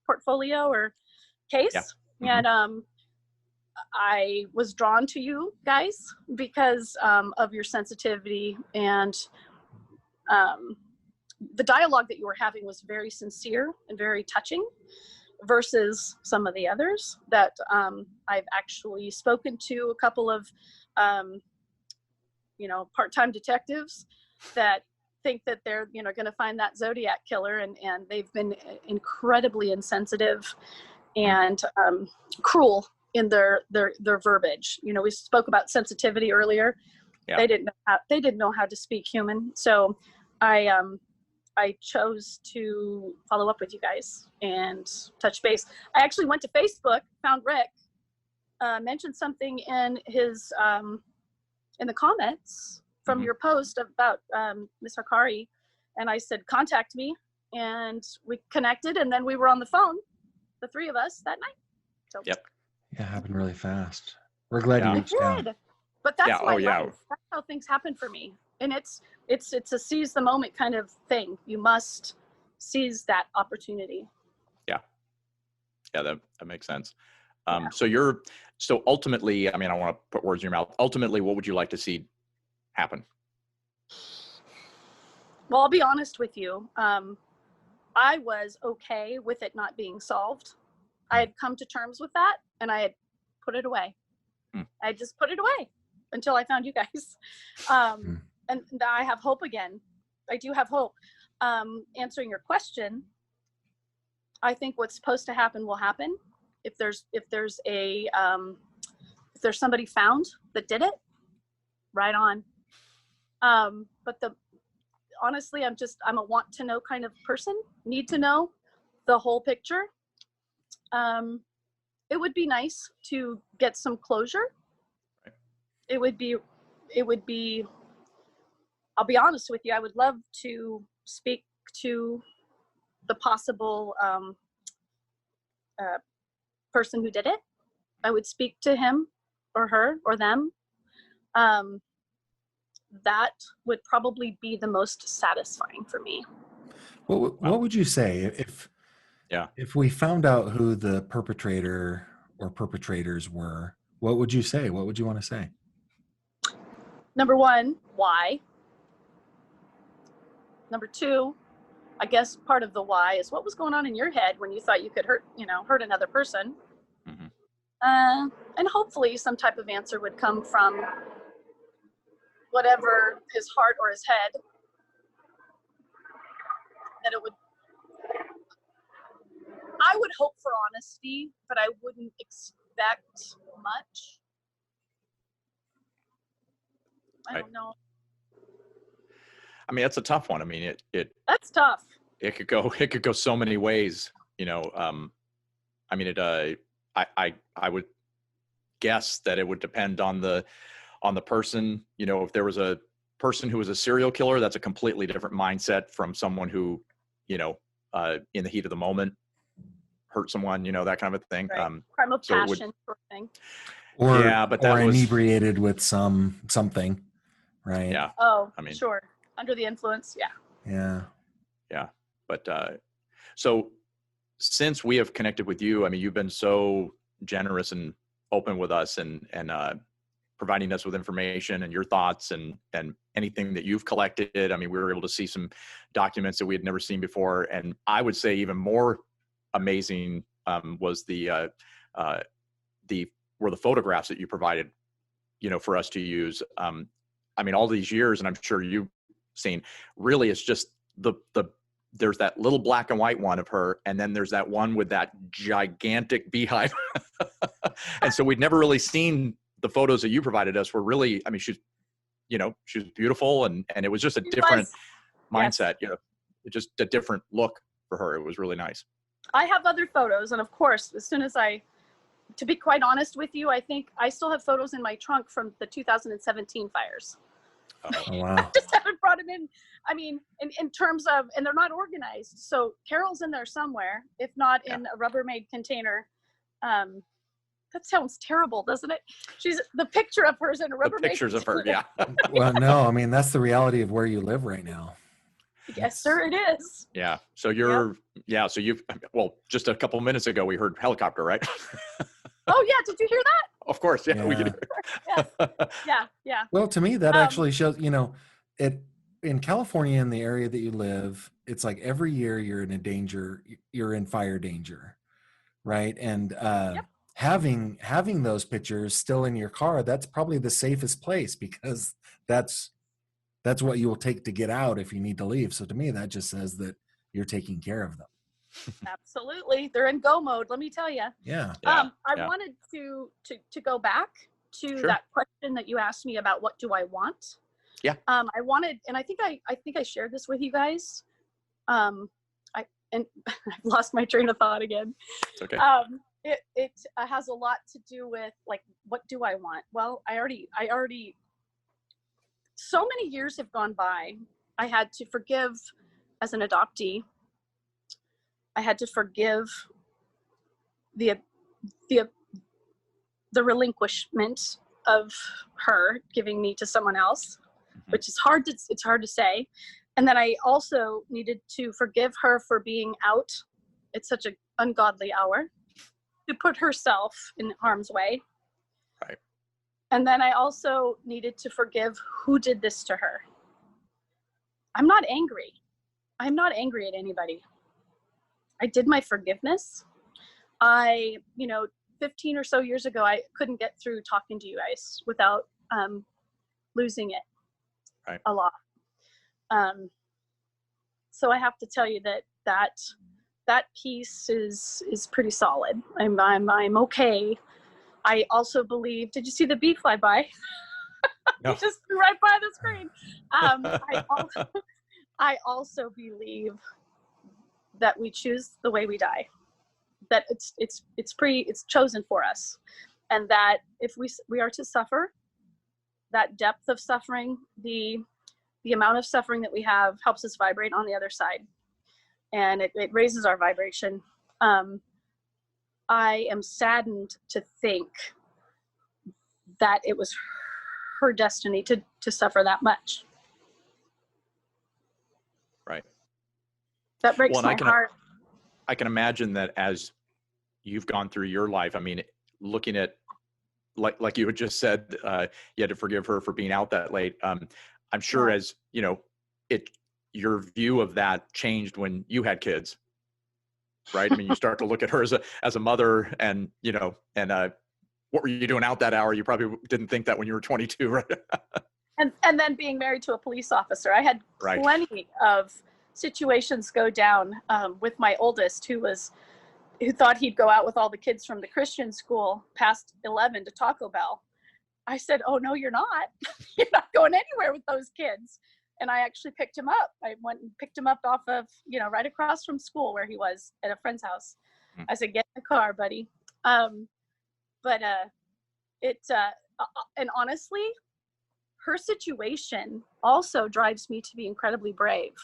portfolio or case. Yeah. Mm-hmm. And I was drawn to you guys because of your sensitivity, and the dialogue that you were having was very sincere and very touching, versus some of the others that I've actually spoken to. A couple of part-time detectives that think that they're going to find that Zodiac killer, and they've been incredibly insensitive and cruel in their verbiage. We spoke about sensitivity earlier. Yeah. They didn't know how to speak human. So I chose to follow up with you guys and touch base. I actually went to Facebook, found Rick, mentioned something in his in the comments from your post about Miss Hikari, and I said, contact me, and we connected, and then we were on the phone, the three of us, that night. So yep. Yeah, it happened really fast. We're glad you reached out. But that's my life. That's how things happen for me. And it's a seize the moment kind of thing. You must seize that opportunity. Yeah. Yeah, that makes sense. So ultimately, I mean, I don't want to put words in your mouth. Ultimately, what would you like to see happen? Well, I'll be honest with you. I was okay with it not being solved. I had come to terms with that, and I had put it away. I just put it away until I found you guys. And I have hope again. I do have hope. Answering your question, I think what's supposed to happen will happen. If there's somebody found that did it, right on. But honestly, I'm a want to know kind of person. Need to know the whole picture. It would be nice to get some closure. Right. It would be, I'll be honest with you, I would love to speak to the possible person who did it. I would speak to him or her or them. That would probably be the most satisfying for me. What would you say if we found out who the perpetrator or perpetrators were? What would you say? What would you want to say? Number one, why? Number two, I guess part of the why is what was going on in your head when you thought you could hurt another person. Mhm. And hopefully some type of answer would come from whatever his heart or his head, that it would, I would hope for honesty, but I wouldn't expect much. I don't know. I mean, that's a tough one. I mean, That's tough. it could go so many ways, I mean, I would guess that it would depend on the person. If there was a person who was a serial killer, that's a completely different mindset from someone who, in the heat of the moment, hurt someone, that kind of a thing. Right. Crime of so passion sort of thing. Or, yeah, but that or was inebriated with something, right? Yeah. Oh, I mean, sure. Under the influence. Yeah. Yeah. Yeah. But so since we have connected with you, I mean, you've been so generous and open with us and providing us with information and your thoughts and anything that you've collected. I mean, we were able to see some documents that we had never seen before. And I would say even more amazing was the photographs that you provided, for us to use. I mean, all these years, and I'm sure you've seen, really it's just there's that little black and white one of her, and then there's that one with that gigantic beehive. And so we'd never really seen the photos that you provided us. Were really, I mean, she's beautiful, and it was just a different mindset, Yes. Just a different look for her. It was really nice. I have other photos, and of course, as soon as to be quite honest with you, I think I still have photos in my trunk from the 2017 fires. Oh, wow. I just haven't brought them in. I mean, in terms of, and they're not organized. So Carol's in there somewhere, if not in a Rubbermaid container. That sounds terrible, doesn't it? The picture of her's in a Rubbermaid Pictures of her, yeah. Well, no, I mean, that's the reality of where you live right now. Yes, sir, it is. Yeah. So so well, just a couple of minutes ago, we heard helicopter, right? Oh yeah. Did you hear that? Of course. Yeah. We could. Yes. Yeah. Well, to me, that actually shows, in California, in the area that you live, it's like every year you're in fire danger. Right. And, having those pictures still in your car, that's probably the safest place, because that's what you will take to get out if you need to leave. So to me, that just says that you're taking care of them. Absolutely. They're in go mode, let me tell you. Yeah. I wanted to go back to that question that you asked me about what do I want? Yeah. I wanted, and I think I shared this with you guys. And I've lost my train of thought again. It's okay. It has a lot to do with, like, what do I want? Well, I already so many years have gone by. I had to forgive as an adoptee. I had to forgive the relinquishment of her giving me to someone else, which is hard to say. And then I also needed to forgive her for being out at such an ungodly hour, to put herself in harm's way. Right. And then I also needed to forgive who did this to her. I'm not angry. I'm not angry at anybody. I did my forgiveness. 15 or so years ago, I couldn't get through talking to you guys without losing it a lot. So I have to tell you that piece is pretty solid. I'm okay. I also believe, did you see the bee fly by? No. He just flew right by the screen. I also believe that we choose the way we die, that it's chosen for us, and that if we are to suffer, that depth of suffering, the amount of suffering that we have helps us vibrate on the other side, and it raises our vibration. I am saddened to think that it was her destiny to suffer that much. Right. That breaks my heart. I can imagine that as you've gone through your life, I mean, looking at like you had just said, you had to forgive her for being out that late. I'm sure, Yeah. as you know, your view of that changed when you had kids, right? I mean, you start to look at her as a mother, and what were you doing out that hour? You probably didn't think that when you were 22, right? And then being married to a police officer, I had Right. plenty of situations go down with my oldest, who thought he'd go out with all the kids from the Christian school past 11 to Taco Bell. I said, "Oh no, you're not. You're not going anywhere with those kids." And I actually picked him up. I went and picked him up off of, right across from school where he was at a friend's house. I said, "Get in the car, buddy." But and honestly, her situation also drives me to be incredibly brave.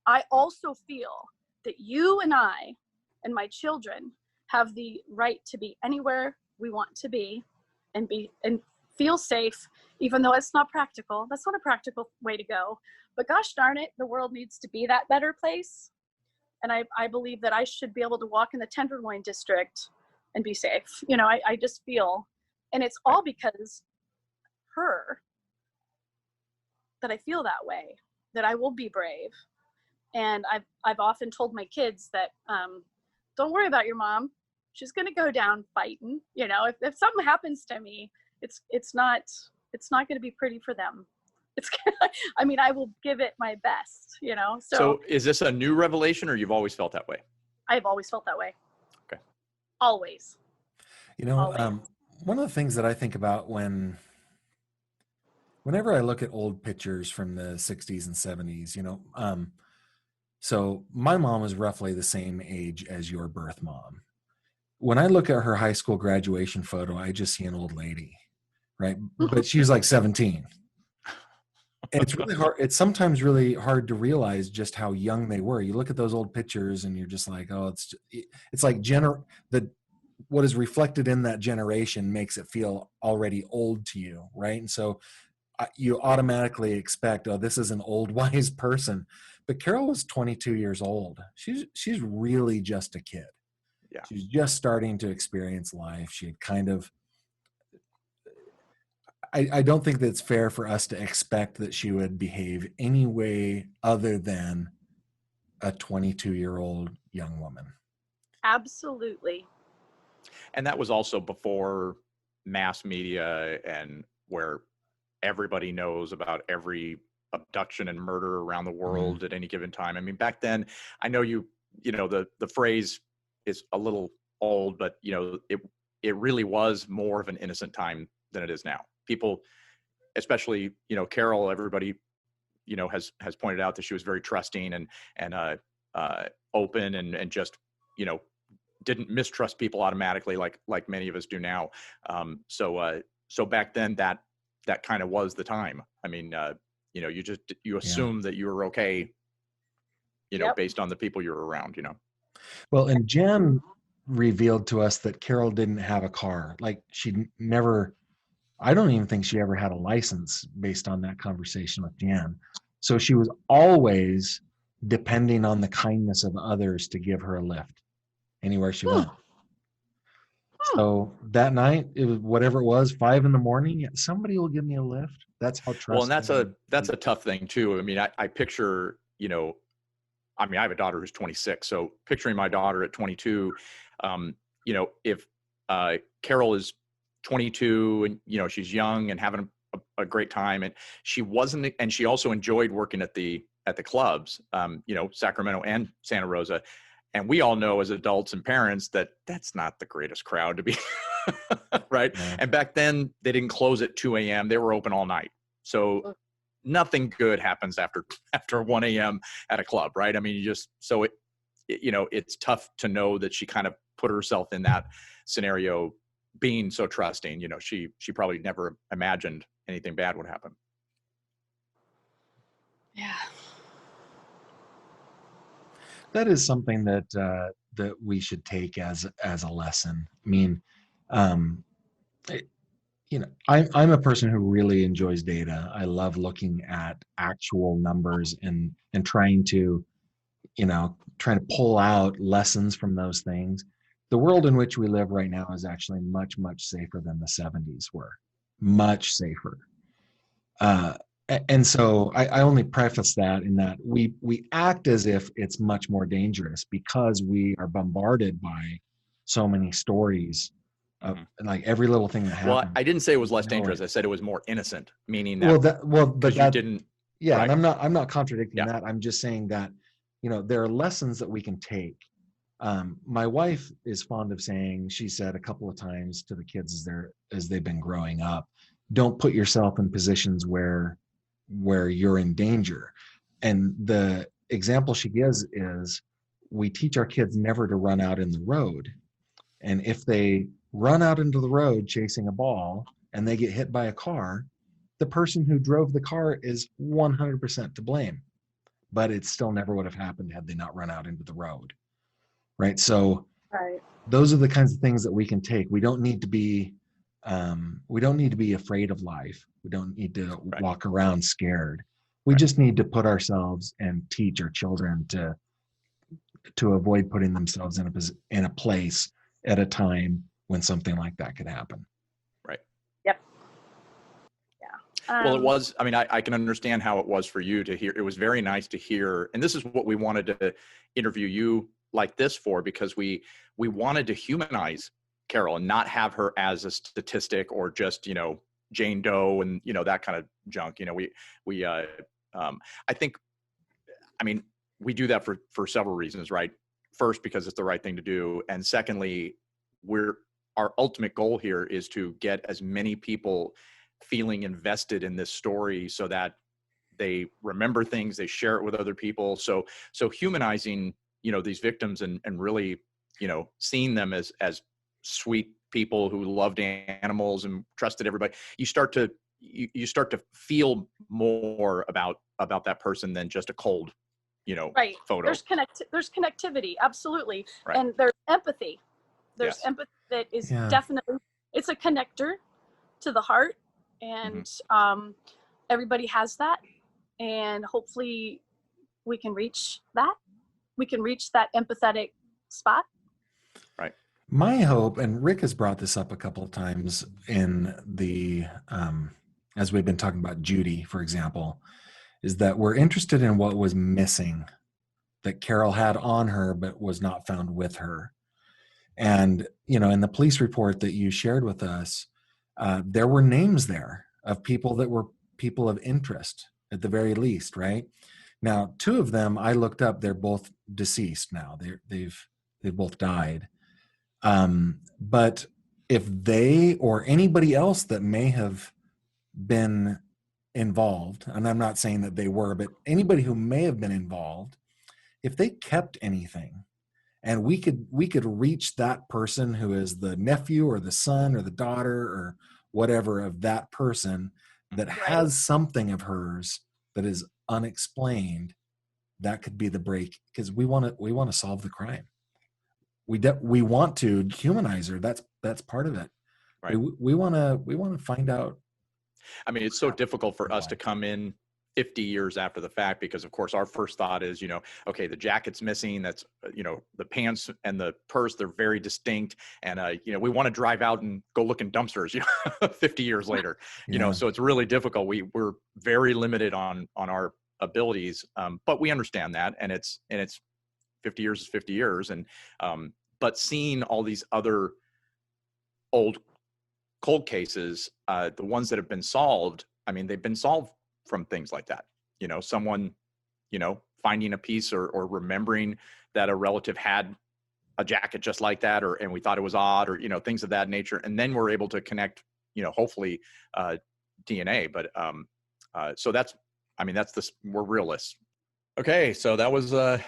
I also feel that you and I and my children have the right to be anywhere we want to be and feel safe, even though it's not practical. That's not a practical way to go. But gosh darn it, the world needs to be that better place. And I believe that I should be able to walk in the Tenderloin district and be safe. I just feel, and it's all because her, that I feel that way, that I will be brave. And I've often told my kids that don't worry about your mom. She's going to go down fighting. If something happens to me, it's not going to be pretty for them. I will give it my best. So is this a new revelation, or you've always felt that way? I've always felt that way. Okay. Always. One of the things that I think about whenever I look at old pictures from the 60s and 70s, so my mom is roughly the same age as your birth mom. When I look at her high school graduation photo, I just see an old lady, right? But she was like 17. And it's really hard. It's sometimes really hard to realize just how young they were. You look at those old pictures and you're just like, oh, it's like what is reflected in that generation makes it feel already old to you, right? And so you automatically expect, oh, this is an old, wise person. But Carol was 22 years old. She's really just a kid. Yeah. She's just starting to experience life. She had kind of, I don't think that it's fair for us to expect that she would behave any way other than a 22-year-old young woman. Absolutely. And that was also before mass media and where everybody knows about every abduction and murder around the world at any given time. I mean, back then, I know the phrase is a little old, but it really was more of an innocent time than it is now. People, especially, Carol, everybody, has pointed out that she was very trusting and open and just, didn't mistrust people automatically like many of us do now. So back then that kind of was the time. I mean, you assume that you were okay, Yep. based on the people you're around, Well, and Jen revealed to us that Carol didn't have a car. Like I don't even think she ever had a license based on that conversation with Jan. So she was always depending on the kindness of others to give her a lift anywhere she went. So that night, it was whatever it was, 5 a.m, somebody will give me a lift. That's how trusting. Well, and that's a tough thing too. I mean, I picture, I have a daughter who's 26. So picturing my daughter at 22, if Carol is 22 and, she's young and having a great time, and she also enjoyed working at the clubs, Sacramento and Santa Rosa. And we all know as adults and parents that that's not the greatest crowd to be, right? Yeah. And back then they didn't close at 2 a.m. They were open all night. So nothing good happens after 1 a.m. at a club, right? I mean, it's tough to know that she kind of put herself in that scenario, being so trusting. She probably never imagined anything bad would happen. Yeah. That is something that we should take as a lesson. I mean, I'm a person who really enjoys data. I love looking at actual numbers and trying to pull out lessons from those things. the world in which we live right now is actually much, much safer than the 70s were. Much safer. And so I only preface that in that we act as if it's much more dangerous because we are bombarded by so many stories of like every little thing that happens. Well, I didn't say it was less dangerous. I said it was more innocent, meaning that but you didn't. Yeah, right. and I'm not contradicting that. I'm just saying that, there are lessons that we can take. My wife is fond of saying, she said a couple of times to the kids as they've been growing up, don't put yourself in positions where you're in danger. And the example she gives is, we teach our kids never to run out in the road. And if they run out into the road chasing a ball and they get hit by a car, the person who drove the car is 100% to blame. But it still never would have happened had they not run out into the road. Right. So those are the kinds of things that we can take. We don't need to be afraid of life. We don't need to walk around scared. We just need to put ourselves and teach our children to avoid putting themselves in a place at a time when something like that could happen. Right. Yep. Yeah. Well, it was, I mean, I can understand how it was for you to hear. It was very nice to hear. And this is what we wanted to interview you like this for, because we wanted to humanize Carol and not have her as a statistic or just, Jane Doe and, that kind of junk. I think, we do that for several reasons, right? First, because it's the right thing to do. And secondly, our ultimate goal here is to get as many people feeling invested in this story so that they remember things, they share it with other people. So humanizing, these victims and really, seeing them as sweet people who loved animals and trusted everybody, you start to feel more about that person than just a cold, photo. There's connectivity, absolutely. Right. And there's empathy. There's empathy that is definitely, it's a connector to the heart, and everybody has that, and hopefully we can reach that. We can reach that empathetic spot. Right. My hope, and Rick has brought this up a couple of times in the, as we've been talking about Judy, for example, is that we're interested in what was missing that Carol had on her, but was not found with her. And, in the police report that you shared with us, there were names there of people that were people of interest at the very least, right? Now, two of them I looked up, they're both deceased now. They've both died. But if they or anybody else that may have been involved, and I'm not saying that they were, but anybody who may have been involved, if they kept anything and we could reach that person who is the nephew or the son or the daughter or whatever of that person that has something of hers that is unexplained, that could be the break, because we want to solve the crime. We want to humanize her. That's part of it. Right. We want to find out. I mean, it's so difficult for us to come in 50 years after the fact, because of course our first thought is, okay, the jacket's missing. That's, the pants and the purse, they're very distinct. And, we want to drive out and go look in dumpsters, 50 years later, so it's really difficult. We're very limited on our abilities. But we understand that. And it's 50 years is 50 years. And, but seeing all these other old cold cases, the ones that have been solved, I mean, they've been solved from things like that. Someone, finding a piece or remembering that a relative had a jacket just like that, and we thought it was odd, or, things of that nature. And then we're able to connect, hopefully DNA. But so that's this, we're realists. Okay. So that was a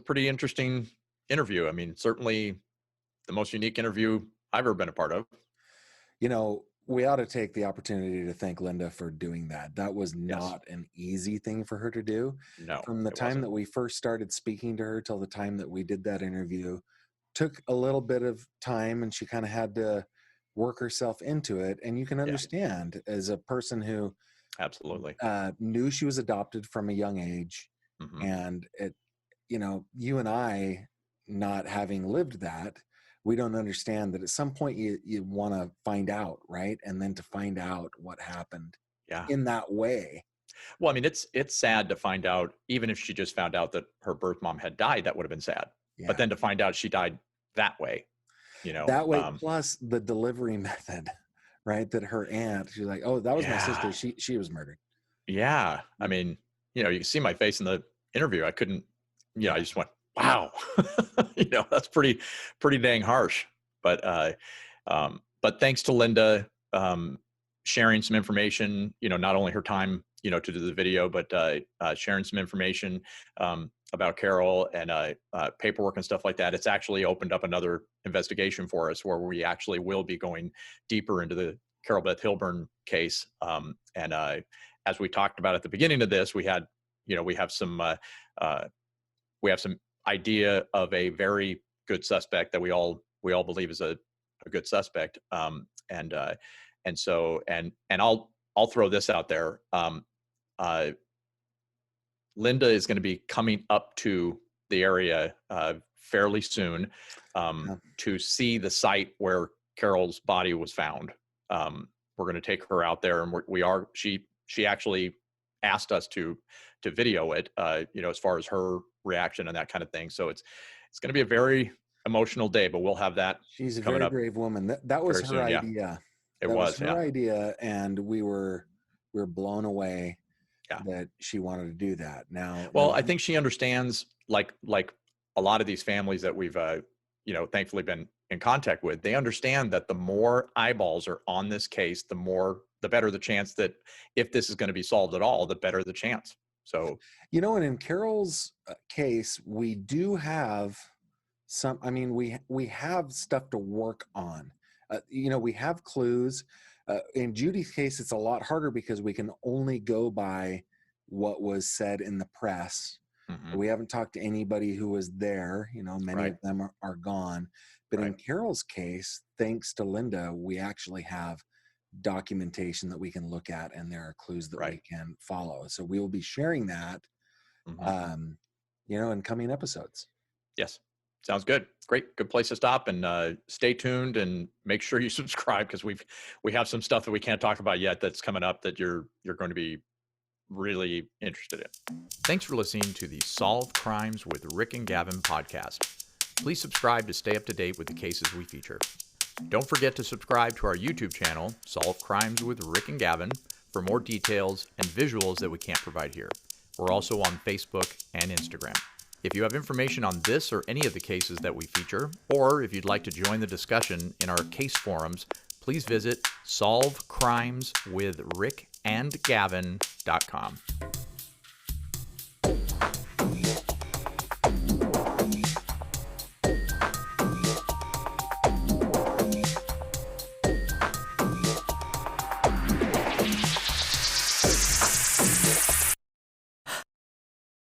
pretty interesting interview. I mean, certainly the most unique interview I've ever been a part of. We ought to take the opportunity to thank Lynda for doing that. That was not an easy thing for her to do. No. From the time that we first started speaking to her till the time that we did that interview, took a little bit of time, and she kind of had to work herself into it. And you can understand, as a person who absolutely knew she was adopted from a young age, and it, you and I not having lived that, we don't understand that at some point you want to find out, right? And then to find out what happened Yeah. in that way. Well, I mean, it's sad to find out, even if she just found out that her birth mom had died, that would have been sad. Yeah. But then to find out she died that way, that way, plus the delivery method, right? That her aunt, she's like, oh, that was my sister. She was murdered. Yeah. I mean, you can see my face in the interview. I couldn't, I just went, wow, that's pretty dang harsh. But thanks to Lynda, sharing some information, not only her time, to do the video, but sharing some information about Carol and paperwork and stuff like that. It's actually opened up another investigation for us where we actually will be going deeper into the Carol Beth Hilburn case. And as we talked about at the beginning of this, we have some idea of a very good suspect that we all believe is a good suspect. And I'll throw this out there. Lynda is going to be coming up to the area fairly soon to see the site where Carol's body was found. We're going to take her out there, and she actually asked us to video it, as far as her reaction and that kind of thing. So it's going to be a very emotional day, but we'll have that. She's a very brave woman. That was her idea. Yeah. It was her idea, and we were blown away that she wanted to do that. Now, I think she understands, like a lot of these families that we've thankfully been in contact with. They understand that the more eyeballs are on this case, the better the chance that if this is going to be solved at all, the better the chance. So, and in Carol's case, we do have we have stuff to work on. We have clues. In Judy's case, it's a lot harder because we can only go by what was said in the press. Mm-hmm. We haven't talked to anybody who was there. Many of them are gone. But in Carol's case, thanks to Lynda, we actually have documentation that we can look at, and there are clues that we can follow. So we will be sharing that, in coming episodes. Yes. Sounds good. Great. Good place to stop, and stay tuned and make sure you subscribe, because we have some stuff that we can't talk about yet that's coming up that you're going to be really interested in. Thanks for listening to the Solve Crimes with Rick and Gavin podcast. Please subscribe to stay up to date with the cases we feature. Don't forget to subscribe to our YouTube channel, Solve Crimes with Rick and Gavin, for more details and visuals that we can't provide here. We're also on Facebook and Instagram. If you have information on this or any of the cases that we feature, or if you'd like to join the discussion in our case forums, please visit solvecrimeswithrickandgavin.com.